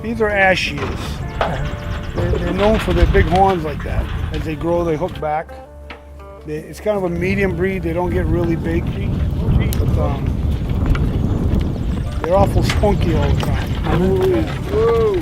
These are ash shears. They're known for their big horns like that. As they grow, they hook back. It's kind of a medium breed. They don't get really big, but they're awful spunky all the time. Whoa.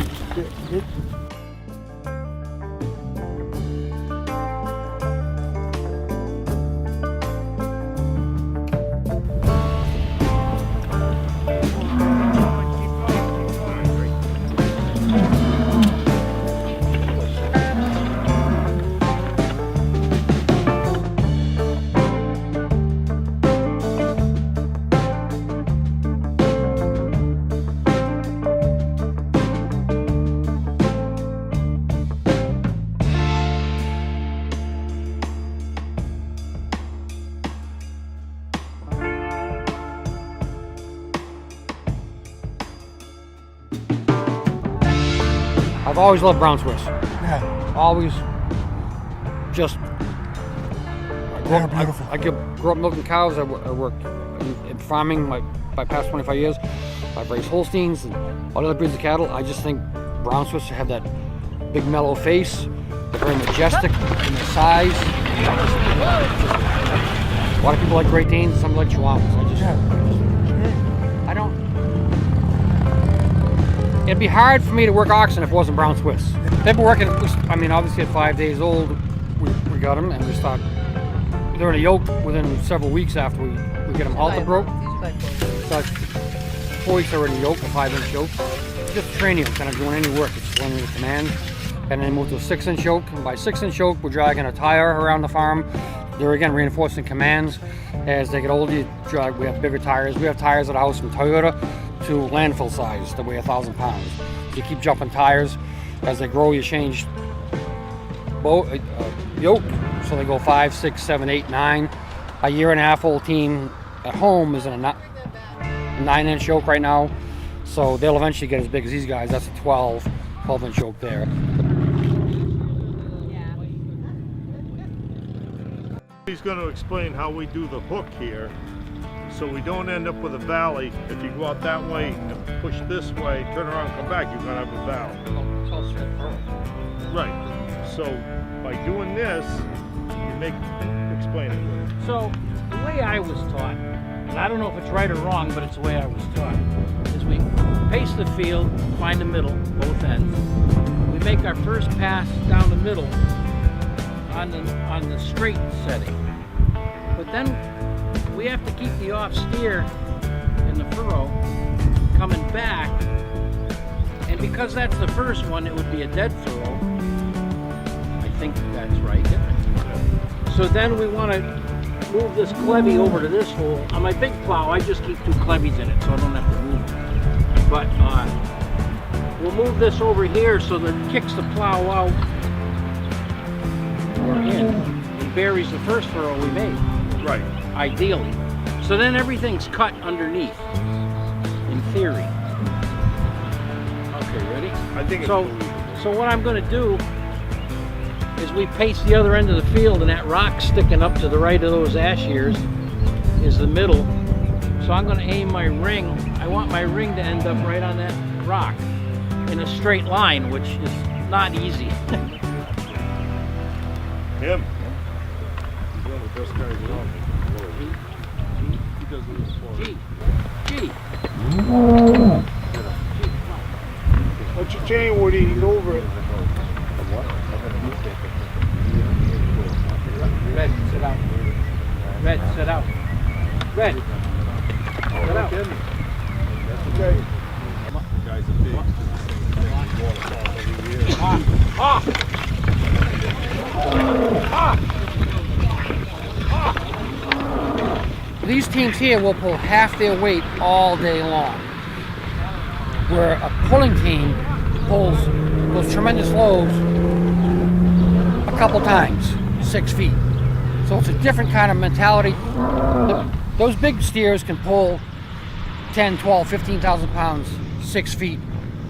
I've always loved brown Swiss. Yeah, Always. Just. they're beautiful. I grew up milking cows. I worked in farming my past 25 years. I've raised Holsteins and all the other breeds of cattle. I just think brown Swiss have that big mellow face. They're very majestic in their size. A lot of people like Great Danes, some like Chihuahuas. I don't. It'd be hard for me to work oxen if it wasn't brown Swiss. They've been working, I mean, obviously at 5 days old, we got them and we start, they're in a yoke within several weeks after we get them halter broke. So 4 weeks already in a yoke, a 5-inch yoke. Just training them, kind of doing any work, it's learning the command. And then move to a 6-inch yoke, and by 6-inch yoke, we're dragging a tire around the farm. They're again reinforcing commands. As they get older, we have bigger tires. We have tires at the house from Toyota to landfill size that weigh 1,000 pounds. You keep jumping tires. As they grow, you change yoke, so they go 5, 6, 7, 8, 9. A year and a half old team at home is in a 9-inch yoke right now, so they'll eventually get as big as these guys. That's a 12-inch yoke there. He's going to explain how we do the hook here, so we don't end up with a valley. If you go out that way and push this way, turn around and come back, you're going to have a valley. Right. So by doing this, explain it. So the way I was taught, and I don't know if it's right or wrong, but it's the way I was taught, is we pace the field, find the middle, both ends. We make our first pass down the middle on the straight setting. But then we have to keep the off steer in the furrow coming back. And because that's the first one, it would be a dead furrow. I think that's right. So then we want to move this clevy over to this hole. On my big plow, I just keep 2 clevies in it so I don't have to move it. But we'll move this over here so that it kicks the plow out or in and buries the first furrow we made. Right. Ideally. So then everything's cut underneath, in theory. Okay, ready? I think it's So what I'm going to do is we pace the other end of the field, and that rock sticking up to the right of those ash shears is the middle. So I'm going to aim my ring. I want my ring to end up right on that rock in a straight line, which is not easy. Him. He's one of the best guys around. He does this for G. G. What's your chain, Woody? He's over it. Red, sit out. Red, sit out. Red. Sit out. That's okay. The guys are big. These teams here will pull half their weight all day long, where a pulling team pulls those tremendous loads a couple times, 6 feet. So it's a different kind of mentality. Those big steers can pull 10, 12, 15,000 pounds, 6 feet.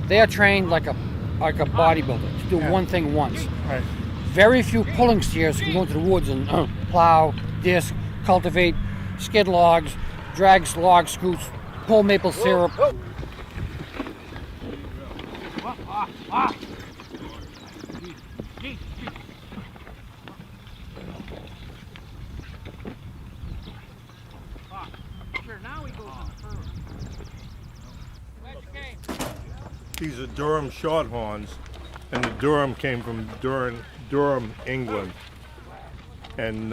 They are trained like a bodybuilder to do one thing once. Right. Very few pulling steers can go into the woods and plow, disc, cultivate, skid logs, drag log scoots, pull maple syrup. Sure, now he goes on the furrow. These are Durham Shorthorns, and the Durham came from Durham, England. And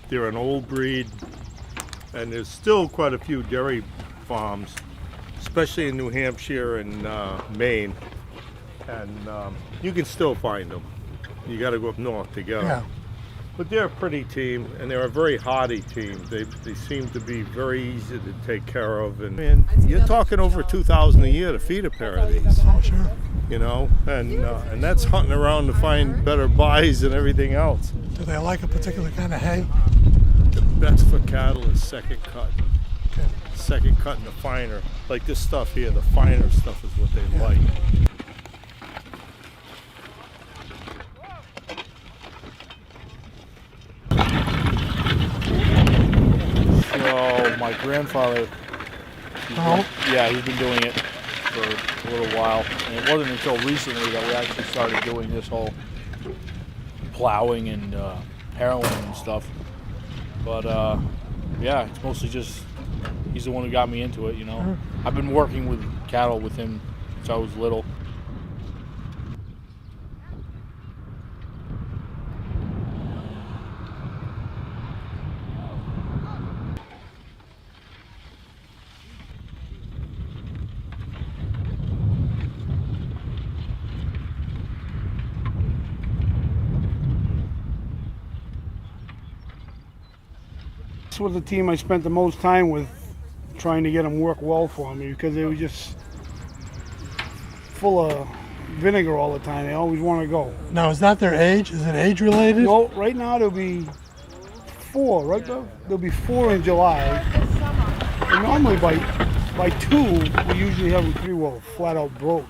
they're an old breed, and there's still quite a few dairy farms, especially in New Hampshire and Maine. And you can still find them. You got to go up north to get them. Yeah. But they're a pretty team, and they're a very hardy team. They seem to be very easy to take care of. And you're talking over $2,000 a year to feed a pair of these. Oh, sure. You know, and that's hunting around to find better buys and everything else. Do they like a particular kind of hay? The best for cattle is second cut. Okay. Second cut and the finer. Like this stuff here, the finer stuff is what they like. So my grandfather, he's been doing it for a little while, and it wasn't until recently that we actually started doing this whole plowing and harrowing and stuff. But it's mostly just he's the one who got me into it. You know, I've been working with cattle with him since I was little. This was the team I spent the most time with, trying to get them work well for me, because they were just full of vinegar all the time. They always want to go. Now, is that their age? Is it age related? No, right now there'll be 4, right, Bill? There'll be 4 in July. And normally by 2, we usually have them 3 flat out broke.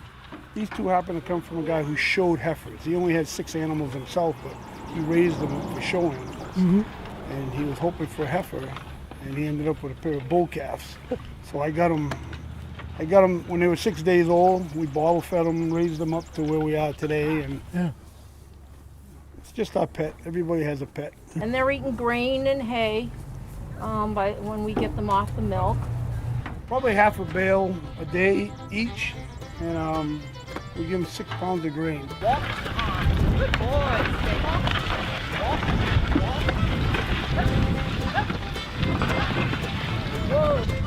These 2 happen to come from a guy who showed heifers. He only had 6 animals himself, but he raised them for showing. And he was hoping for a heifer, and he ended up with a pair of bull calves. So I got them when they were 6 days old. We bottle fed them, raised them up to where we are today, and it's just our pet. Everybody has a pet. And they're eating grain and hay when we get them off the milk. Probably half a bale a day each, and we give them 6 pounds of grain. Good boy. Whoa.